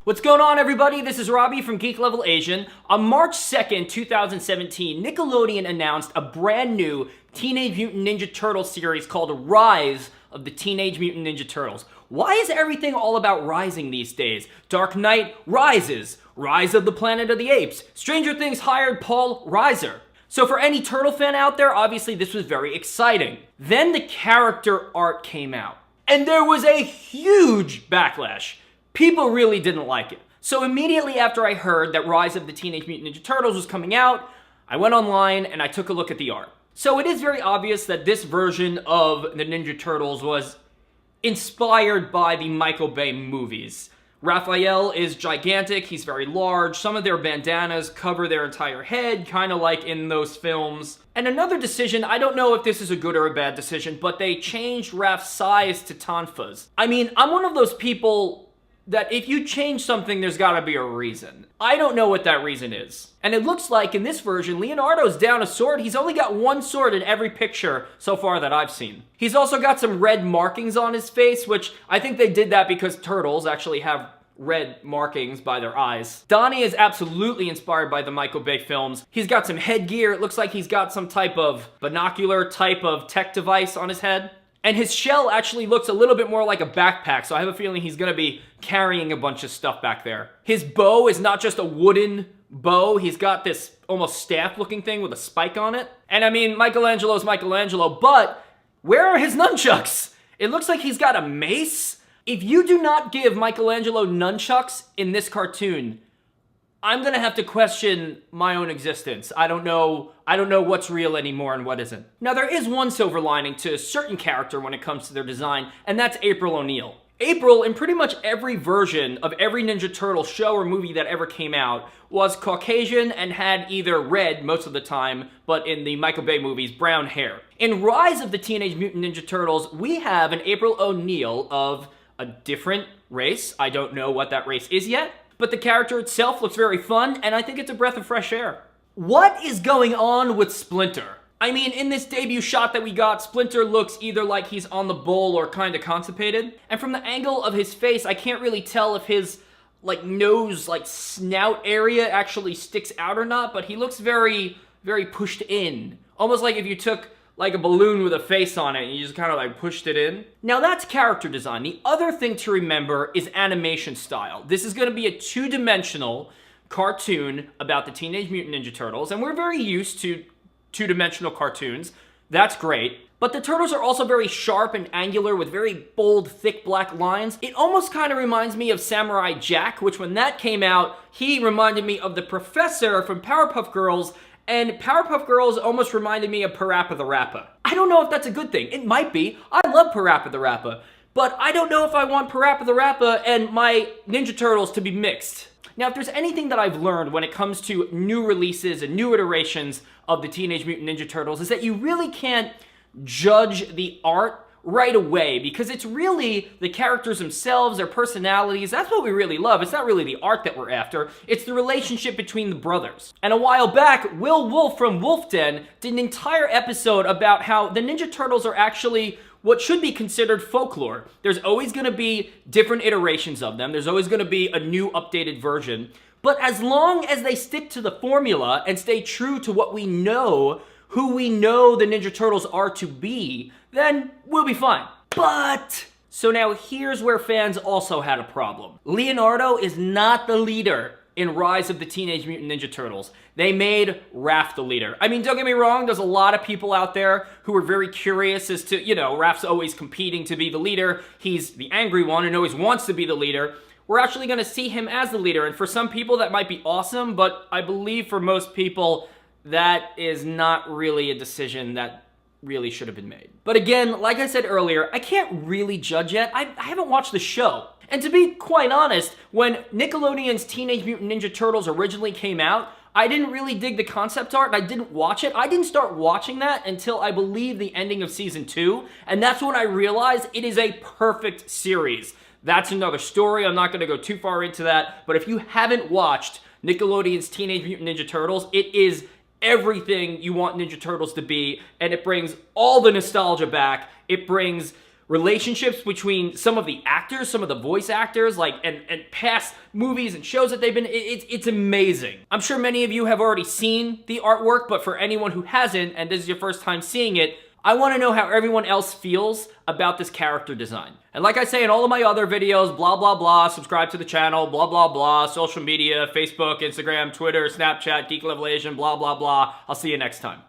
What's going on, everybody? This is Robbie from Geek Level Asian. On March 2nd, 2017, Nickelodeon announced a brand new Teenage Mutant Ninja Turtles series called Rise of the Teenage Mutant Ninja Turtles. Why is everything all about rising these days? Dark Knight rises. Rise of the Planet of the Apes. Stranger Things hired Paul Reiser. So for any Turtle fan out there, obviously this was very exciting. Then the character art came out, and there was a huge backlash. People really didn't like it. So immediately after I heard that Rise of the Teenage Mutant Ninja Turtles was coming out, I went online and I took a look at the art. So it is very obvious that this version of the Ninja Turtles was inspired by the Michael Bay movies. Raphael is gigantic, he's very large, some of their bandanas cover their entire head, kind of like in those films. And another decision, I don't know if this is a good or a bad decision, but they changed Raph's size to Tonfa's. I mean, I'm one of those people that if you change something, there's gotta be a reason. I don't know what that reason is. And it looks like in this version, Leonardo's down a sword. He's only got one sword in every picture so far that I've seen. He's also got some red markings on his face, which I think they did that because turtles actually have red markings by their eyes. Donnie is absolutely inspired by the Michael Bay films. He's got some headgear. It looks like he's got some type of binocular type of tech device on his head. And his shell actually looks a little bit more like a backpack, so I have a feeling he's gonna be carrying a bunch of stuff back there. His bow is not just a wooden bow, he's got this almost staff-looking thing with a spike on it. And I mean, Michelangelo's Michelangelo, but where are his nunchucks? It looks like he's got a mace. If you do not give Michelangelo nunchucks in this cartoon, I'm gonna have to question my own existence. I don't know what's real anymore and what isn't. Now, there is one silver lining to a certain character when it comes to their design, and that's April O'Neil. April, in pretty much every version of every Ninja Turtle show or movie that ever came out, was Caucasian and had either red most of the time, but in the Michael Bay movies, brown hair. In Rise of the Teenage Mutant Ninja Turtles, we have an April O'Neil of a different race. I don't know what that race is yet, but the character itself looks very fun, and I think it's a breath of fresh air. What is going on with Splinter? I mean, in this debut shot that we got, Splinter looks either like he's on the bowl or kind of constipated. And from the angle of his face, I can't really tell if his, nose, snout area actually sticks out or not, but he looks very, very pushed in. Almost like if you took a balloon with a face on it and you just kind of pushed it in. Now that's character design. The other thing to remember is animation style. This is going to be a two-dimensional cartoon about the Teenage Mutant Ninja Turtles, and we're very used to two-dimensional cartoons. That's great. But the turtles are also very sharp and angular with very bold, thick black lines. It almost kind of reminds me of Samurai Jack, which when that came out, he reminded me of the professor from Powerpuff Girls, and Powerpuff Girls almost reminded me of Parappa the Rapper. I don't know if that's a good thing. It might be. I love Parappa the Rapper. But I don't know if I want Parappa the Rapper and my Ninja Turtles to be mixed. Now, if there's anything that I've learned when it comes to new releases and new iterations of the Teenage Mutant Ninja Turtles is that you really can't judge the art right away, because it's really the characters themselves, their personalities. That's what we really love. It's not really the art that we're after. It's the relationship between the brothers. And a while back, Will Wolf from Wolf Den did an entire episode about how the Ninja Turtles are actually what should be considered folklore. There's always going to be different iterations of them. There's always going to be a new updated version. But as long as they stick to the formula and stay true to what we know, who we know the Ninja Turtles are to be, then we'll be fine. But so now here's where fans also had a problem. Leonardo is not the leader in Rise of the Teenage Mutant Ninja Turtles. They made Raph the leader. I mean, don't get me wrong, there's a lot of people out there who are very curious as to, Raph's always competing to be the leader. He's the angry one and always wants to be the leader. We're actually gonna see him as the leader, and for some people that might be awesome, but I believe for most people, that is not really a decision that really should have been made. But again, like I said earlier, I can't really judge yet. I haven't watched the show. And to be quite honest, when Nickelodeon's Teenage Mutant Ninja Turtles originally came out, I didn't really dig the concept art and I didn't watch it. I didn't start watching that until I believe the ending of season 2, and that's when I realized it is a perfect series. That's another story. I'm not going to go too far into that, but if you haven't watched Nickelodeon's Teenage Mutant Ninja Turtles, it is everything you want Ninja Turtles to be, and it brings all the nostalgia back. It brings relationships between some of the actors, some of the voice actors, like, and past movies and shows that they've been, it's amazing. I'm sure many of you have already seen the artwork, but for anyone who hasn't, and this is your first time seeing it, I want to know how everyone else feels about this character design. And like I say in all of my other videos, blah, blah, blah, subscribe to the channel, blah, blah, blah, social media, Facebook, Instagram, Twitter, Snapchat, Geek Level Asian, blah, blah, blah. I'll see you next time.